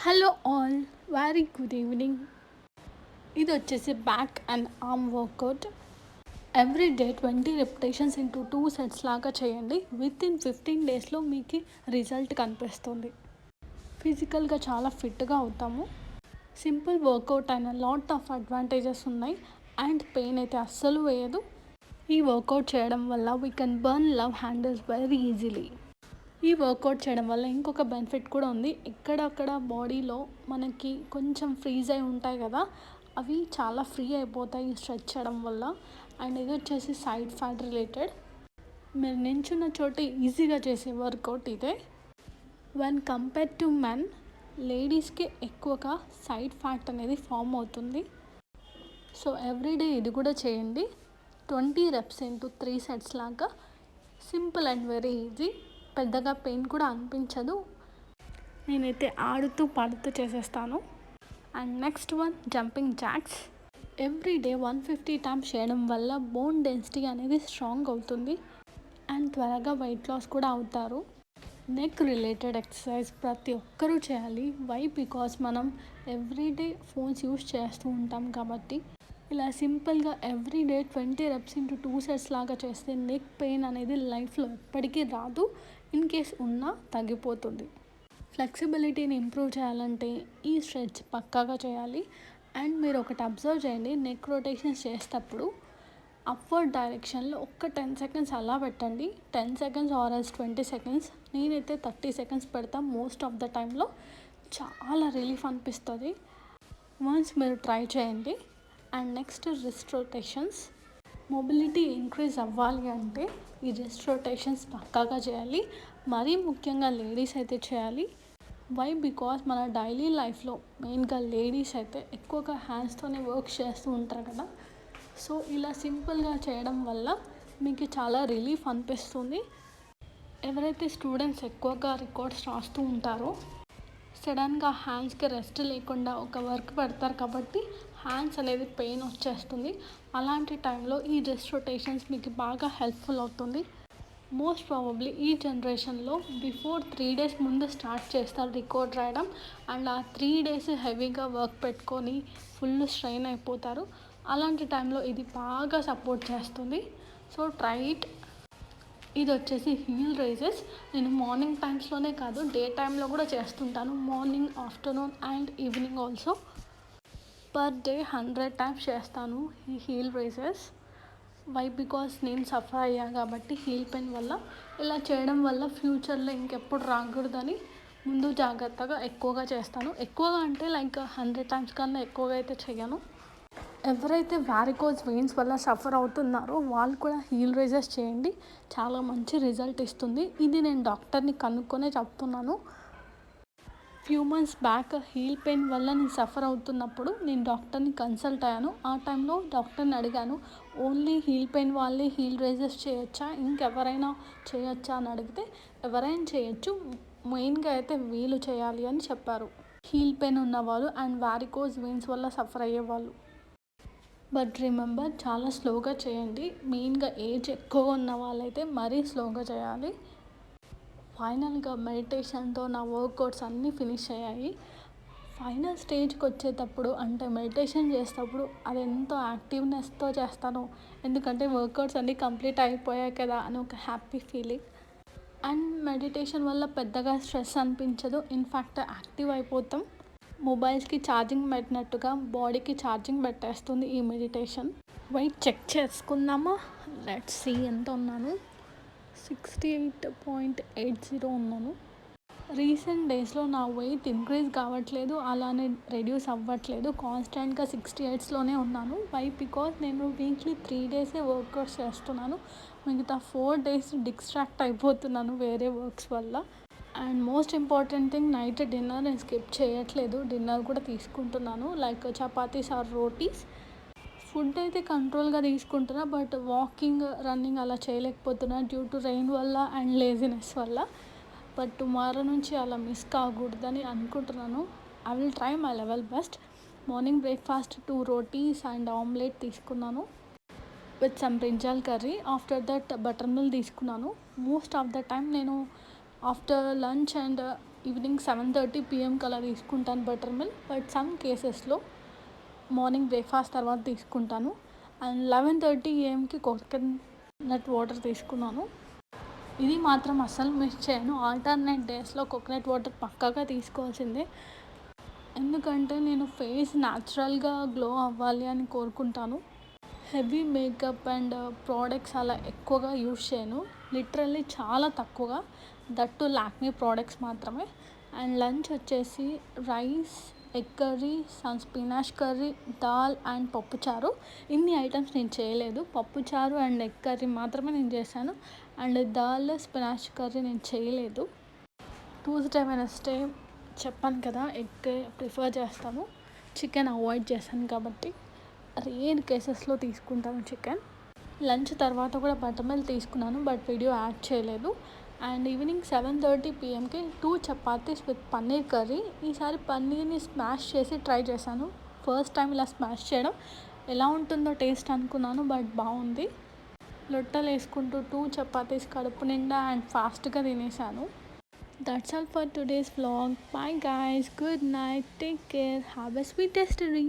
Hello all, very good evening. ఇది వచ్చేసి back and arm workout. Every day 20 repetitions into 2 sets లాగా చేయండి. With in 15 డేస్లో మీకు రిజల్ట్ కనిపిస్తుంది. ఫిజికల్గా చాలా ఫిట్గా అవుతాము. సింపుల్ వర్కౌట్ అయిన లాట్ ఆఫ్ అడ్వాంటేజెస్ ఉన్నాయి అండ్ పెయిన్ అయితే అస్సలు వేయదు. ఈ వర్కౌట్ చేయడం వల్ల we can burn love handles very easily. ఈ వర్కౌట్ చేయడం వల్ల ఇంకొక బెనిఫిట్ కూడా ఉంది. ఎక్కడక్కడ బాడీలో మనకి కొంచెం ఫ్రీజ్ అయి ఉంటాయి కదా, అవి చాలా ఫ్రీ అయిపోతాయి స్ట్రెచ్ చేయడం వల్ల. అండ్ ఇది వచ్చేసి సైడ్ ఫ్యాట్ రిలేటెడ్. మీరు నించున్న చోట ఈజీగా చేసే వర్కౌట్ ఇదే. వెన్ కంపేర్ టు మెన్, లేడీస్కి ఎక్కువగా సైడ్ ఫ్యాట్ అనేది ఫామ్ అవుతుంది. సో ఎవ్రీడే ఇది కూడా చేయండి. 20 reps ఇంటూ 3 sets లాగా. Simple and very easy. పెద్దగా పెయిన్ కూడా అనిపించదు. నేనైతే ఆడుతూ పాడుతూ చేసేస్తాను. And next one, jumping jacks. Every day 150 times చేయడం వల్ల బోన్ డెన్సిటీ అనేది స్ట్రాంగ్ అవుతుంది అండ్ త్వరగా వెయిట్ లాస్ కూడా అవుతారు. నెక్ రిలేటెడ్ ఎక్సర్సైజ్ ప్రతి ఒక్కరూ చేయాలి. వై? బికాస్ మనం ఎవ్రీడే ఫోన్స్ యూస్ చేస్తూ ఉంటాం కాబట్టి. ఇలా సింపుల్గా ఎవ్రీడే 20 reps ఇంటూ 2 sets లాగా చేస్తే నెక్ పెయిన్ అనేది లైఫ్లో ఎప్పటికీ రాదు. ఇన్ కేస్ ఉన్నా తగ్గిపోతుంది. ఫ్లెక్సిబిలిటీని ఇంప్రూవ్ చేయాలంటే ఈ స్ట్రెచ్ పక్కాగా చేయాలి. అండ్ మీరు ఒకటి అబ్జర్వ్ చేయండి, నెక్ రొటేషన్స్ చేసేటప్పుడు అప్వర్డ్ డైరెక్షన్లో ఒక్క 10 seconds అలా పెట్టండి. 10 seconds ఆర్ ఎల్స్ 20 seconds. నేనైతే 30 seconds పెడతాను మోస్ట్ ఆఫ్ ద టైంలో. చాలా రిలీఫ్ అనిపిస్తుంది. వన్స్ మీరు ట్రై చేయండి. And next, wrist rotations. Mobility increase అవ్వాలి అంటే ఈ రిస్ట్ రొటేషన్స్ పక్కాగా చేయాలి. మరీ ముఖ్యంగా లేడీస్ అయితే చేయాలి. వై? బికాస్ మన డైలీ లైఫ్లో మెయిన్గా లేడీస్ అయితే ఎక్కువగా హ్యాండ్స్తోనే వర్క్ చేస్తూ ఉంటారు కదా. సో ఇలా సింపుల్గా చేయడం వల్ల మీకు చాలా రిలీఫ్ అనిపిస్తుంది. ఎవరైతే స్టూడెంట్స్ ఎక్కువగా రికార్డ్స్ రాస్తూ ఉంటారో సడన్గా హ్యాండ్స్కి రెస్ట్ లేకుండా ఒక వర్క్ పెడతారు కాబట్టి హ్యాండ్స్ అనేది పెయిన్ వచ్చేస్తుంది. అలాంటి టైంలో ఈ రిస్ట్ రొటేషన్స్ మీకు బాగా హెల్ప్ఫుల్ అవుతుంది. మోస్ట్ ప్రాబబ్లీ ఈ జనరేషన్లో బిఫోర్ 3 days ముందు స్టార్ట్ చేస్తారు రికార్డ్ రాయడం. అండ్ ఆ 3 days హెవీగా వర్క్ పెట్టుకొని ఫుల్ స్ట్రెయిన్ అయిపోతారు. అలాంటి టైంలో ఇది బాగా సపోర్ట్ చేస్తుంది. So try it. ఇది వచ్చేసి హీల్ రైజెస్. నేను మార్నింగ్ టైమ్స్లోనే కాదు, డే టైంలో కూడా చేస్తుంటాను. Morning, afternoon and evening also. Per day 100 times చేస్తాను ఈ హీల్ రైజెస్. వై? బికాస్ నేను సఫర్ అయ్యా కాబట్టి హీల్ పెయిన్ వల్ల. ఇలా చేయడం వల్ల ఫ్యూచర్లో ఇంకెప్పుడు రాకూడదని ముందు జాగ్రత్తగా ఎక్కువగా చేస్తాను. ఎక్కువగా అంటే లైక్ 100 times కన్నా ఎక్కువగా అయితే చేయను. ఎవరైతే వారికోజ్ వెయిన్స్ వల్ల సఫర్ అవుతున్నారో వాళ్ళు కూడా హీల్ రైజెస్ చేయండి. చాలా మంచి రిజల్ట్ ఇస్తుంది. ఇది నేను డాక్టర్ని కనుక్కొనే చెప్తున్నాను. Few months back heel pain వల్ల నేను సఫర్ అవుతున్నప్పుడు నేను డాక్టర్ని కన్సల్ట్ అయ్యాను. ఆ టైంలో డాక్టర్ని అడిగాను, ఓన్లీ హీల్ పెయిన్ వాళ్ళే హీల్ రైజెస్ చేయొచ్చా, ఇంకెవరైనా చేయొచ్చా అని అడిగితే ఎవరైనా చేయొచ్చు, మెయిన్గా అయితే వీళ్ళు చేయాలి అని చెప్పారు. హీల్ పెయిన్ ఉన్నవాళ్ళు అండ్ వారికోజ్ వెయిన్స్ వల్ల సఫర్ అయ్యేవాళ్ళు. బట్ రిమెంబర్, చాలా స్లోగా చేయండి. మెయిన్గా ఏజ్ ఎక్కువ ఉన్న వాళ్ళైతే మరీ స్లోగా చేయాలి. ఫైనల్గా మెడిటేషన్తో నా వర్కౌట్స్ అన్నీ ఫినిష్ అయ్యాయి. ఫైనల్ స్టేజ్కి వచ్చేటప్పుడు అంటే మెడిటేషన్ చేసేటప్పుడు అది ఎంతో యాక్టివ్నెస్తో చేస్తాను. ఎందుకంటే వర్కౌట్స్ అన్నీ కంప్లీట్ అయిపోయాయి కదా అని ఒక హ్యాపీ ఫీలింగ్. అండ్ మెడిటేషన్ వల్ల పెద్దగా స్ట్రెస్ అనిపించదు. ఇన్ఫ్యాక్ట్ యాక్టివ్ అయిపోతాం. మొబైల్స్కి ఛార్జింగ్ పెట్టినట్టుగా బాడీకి ఛార్జింగ్ పెట్టేస్తుంది ఈ మెడిటేషన్. వెయిట్ చెక్ చేసుకుందామా? లెట్స్ సీ ఎంత ఉన్నాను. 68.80 ఉన్నాను. రీసెంట్ డేస్లో నా వెయిట్ ఇంక్రీజ్ కావట్లేదు, అలానే రెడ్యూస్ అవ్వట్లేదు. కాన్స్టెంట్గా 68లోనే ఉన్నాను. వై? బికాస్ నేను వీక్లీ 3 days వర్కౌట్స్ చేస్తున్నాను. మిగతా 4 days డిస్ట్రాక్ట్ అయిపోతున్నాను వేరే వర్క్స్ వల్ల. And most important thing, night dinner నేను స్కిప్ చేయట్లేదు. డిన్నర్ కూడా తీసుకుంటున్నాను, like chapatis or rotis. Food అయితే కంట్రోల్గా తీసుకుంటున్నా, బట్ వాకింగ్, రన్నింగ్ అలా చేయలేకపోతున్నా డ్యూ టు రెయిన్ వల్ల అండ్ లేజినెస్ వల్ల. బట్ టుమారో నుంచి అలా మిస్ కాకూడదని అనుకుంటున్నాను. I will try my level best. Morning breakfast 2 roties and omelette తీసుకున్నాను with some brinjal curry. After that butter milk తీసుకున్నాను. మోస్ట్ ఆఫ్ ద టైం నేను after lunch and evening 7:30 PM అలా తీసుకుంటాను butter milk. But some కేసెస్లో morning breakfast తర్వాత తీసుకుంటాను. And 11:30 AMకి coconut water తీసుకున్నాను. ఇది మాత్రం అస్సలు మిస్ చేయను. ఆల్టర్నేట్ డేస్లో కోకోనట్ వాటర్ పక్కాగా తీసుకోవాల్సిందే. ఎందుకంటే నేను ఫేస్ న్యాచురల్గా గ్లో అవ్వాలి అని కోరుకుంటాను. హెవీ మేకప్ అండ్ ప్రోడక్ట్స్ అలా ఎక్కువగా యూస్ చేయను. లిటరల్లీ చాలా తక్కువగా, దట్టు లాక్మీ ప్రోడక్ట్స్ మాత్రమే. అండ్ లంచ్ వచ్చేసి rice, egg curry, some spinach curry, dal and పప్పుచారు. ఇన్ని ఐటమ్స్ నేను చేయలేదు. పప్పుచారు అండ్ ఎగ్ కర్రీ మాత్రమే నేను చేశాను. అండ్ దాల్, స్పినాష్ కర్రీ నేను చేయలేదు. ట్యూస్డే, వెనస్డే చెప్పాను కదా, ఎగ్ ప్రిఫర్ చేస్తాను, చికెన్ అవాయిడ్ చేశాను కాబట్టి రేర్ కేసెస్లో తీసుకుంటాను చికెన్. లంచ్ తర్వాత కూడా బటర్ మిల్క్ తీసుకున్నాను, బట్ వీడియో యాడ్ చేయలేదు. And evening 7:30 PMకి 2 chapatis with paneer curry. ఈసారి పన్నీర్ని స్మాష్ చేసి ట్రై చేశాను. ఫస్ట్ టైం ఇలా స్మాష్ చేయడం, ఎలా ఉంటుందో టేస్ట్ అనుకున్నాను, బట్ బాగుంది. లొట్టలు వేసుకుంటూ 2 చపాతీస్ కడుపు నిండా అండ్ ఫాస్ట్గా తినేసాను. That's all for today's vlog. Bye guys. Good night. Take care. Have a sweetest dream.